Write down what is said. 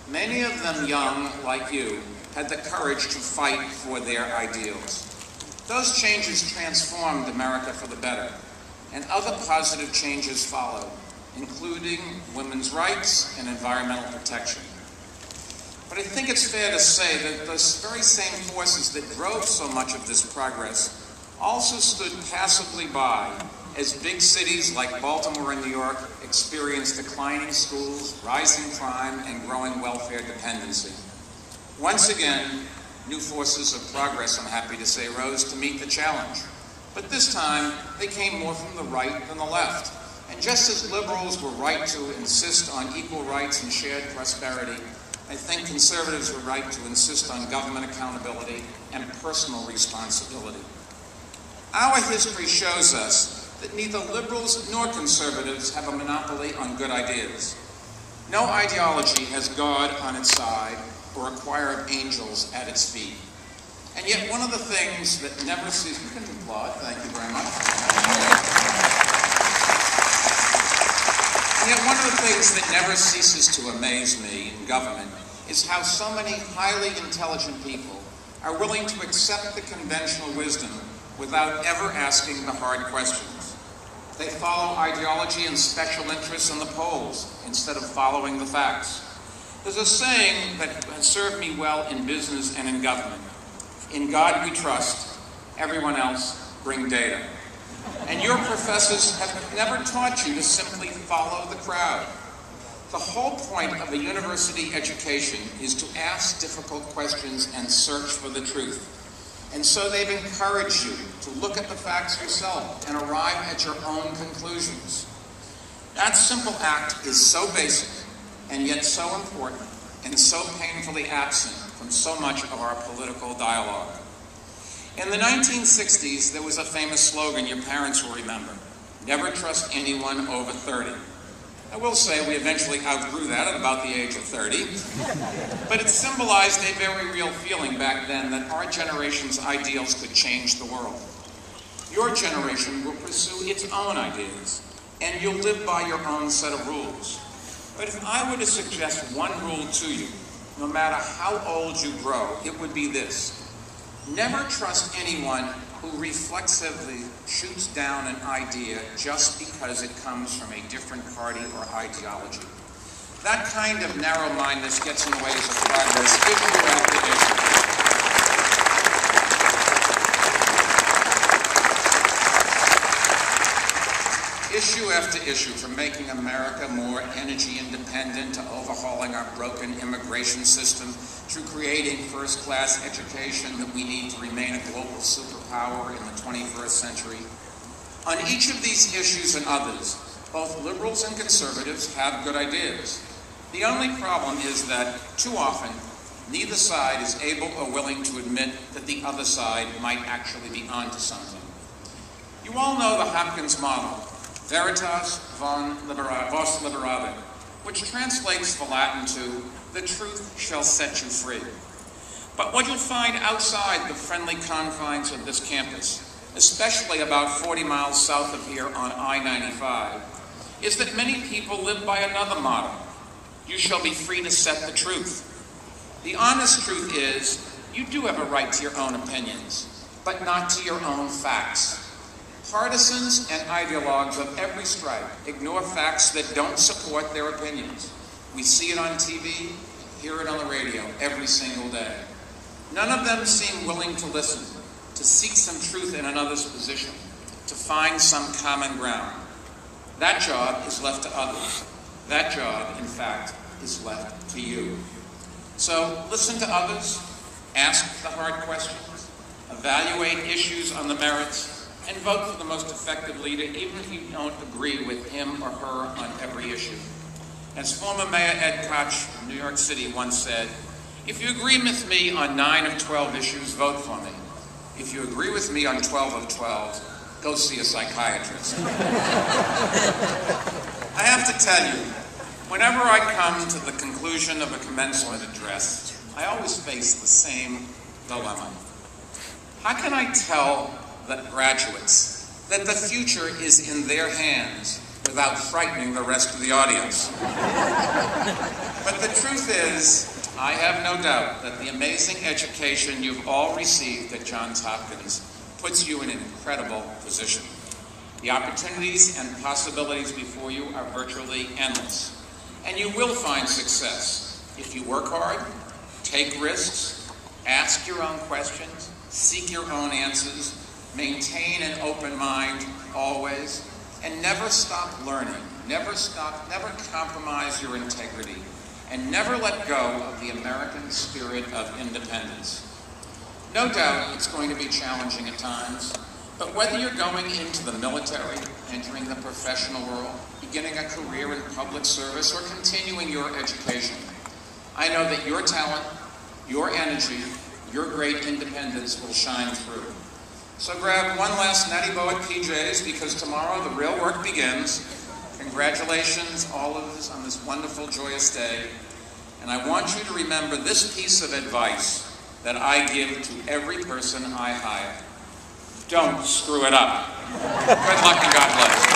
Many of them young, like you, had the courage to fight for their ideals. Those changes transformed America for the better, and other positive changes followed, including women's rights and environmental protection. But I think it's fair to say that those very same forces that drove so much of this progress also stood passively by as big cities like Baltimore and New York experienced declining schools, rising crime, and growing welfare dependency. Once again, new forces of progress, I'm happy to say, rose to meet the challenge. But this time, they came more from the right than the left. And just as liberals were right to insist on equal rights and shared prosperity, I think conservatives were right to insist on government accountability and personal responsibility. Our history shows us that neither liberals nor conservatives have a monopoly on good ideas. No ideology has God on its side or a choir of angels at its feet. And yet one of the things that never ceases, you can applaud, thank you very much. And yet one of the things that never ceases to amaze me in government is how so many highly intelligent people are willing to accept the conventional wisdom without ever asking the hard questions. They follow ideology and special interests in the polls instead of following the facts. There's a saying that has served me well in business and in government. In God we trust, everyone else bring data. And your professors have never taught you to simply follow the crowd. The whole point of a university education is to ask difficult questions and search for the truth. And so they've encouraged you to look at the facts yourself and arrive at your own conclusions. That simple act is so basic and yet so important and so painfully absent from so much of our political dialogue. In the 1960s, there was a famous slogan your parents will remember: never trust anyone over 30. I will say we eventually outgrew that at about the age of 30, but it symbolized a very real feeling back then that our generation's ideals could change the world. Your generation will pursue its own ideas, and you'll live by your own set of rules. But if I were to suggest one rule to you, no matter how old you grow, it would be this: never trust anyone who reflexively shoots down an idea just because it comes from a different party or ideology. That kind of narrow-mindedness gets in the way of progress issue after issue. Issue after issue, from making America more energy independent to overhauling our broken immigration system, to creating first-class education that we need to remain a global superpower in the 21st century. On each of these issues and others, both liberals and conservatives have good ideas. The only problem is that, too often, neither side is able or willing to admit that the other side might actually be onto something. You all know the Hopkins model, Veritas vos liberavit, which translates the Latin to, the truth shall set you free. But what you'll find outside the friendly confines of this campus, especially about 40 miles south of here on I-95, is that many people live by another motto: you shall be free to set the truth. The honest truth is, you do have a right to your own opinions, but not to your own facts. Partisans and ideologues of every stripe ignore facts that don't support their opinions. We see it on TV, hear it on the radio every single day. None of them seem willing to listen, to seek some truth in another's position, to find some common ground. That job is left to others. That job, in fact, is left to you. So listen to others, ask the hard questions, evaluate issues on the merits, and vote for the most effective leader, even if you don't agree with him or her on every issue. As former Mayor Ed Koch of New York City once said, if you agree with me on 9 of 12 issues, vote for me. If you agree with me on 12 of 12, go see a psychiatrist. I have to tell you, whenever I come to the conclusion of a commencement address, I always face the same dilemma. How can I tell the graduates that the future is in their hands without frightening the rest of the audience? But the truth is, I have no doubt that the amazing education you've all received at Johns Hopkins puts you in an incredible position. The opportunities and possibilities before you are virtually endless. And you will find success if you work hard, take risks, ask your own questions, seek your own answers, maintain an open mind always, and never stop learning, never compromise your integrity, and never let go of the American spirit of independence. No doubt it's going to be challenging at times, but whether you're going into the military, entering the professional world, beginning a career in public service, or continuing your education, I know that your talent, your energy, your great independence will shine through. So grab one last natty bow at PJ's, because tomorrow the real work begins. Congratulations, all of us, on this wonderful, joyous day. And I want you to remember this piece of advice that I give to every person I hire. Don't screw it up. Good luck and God bless.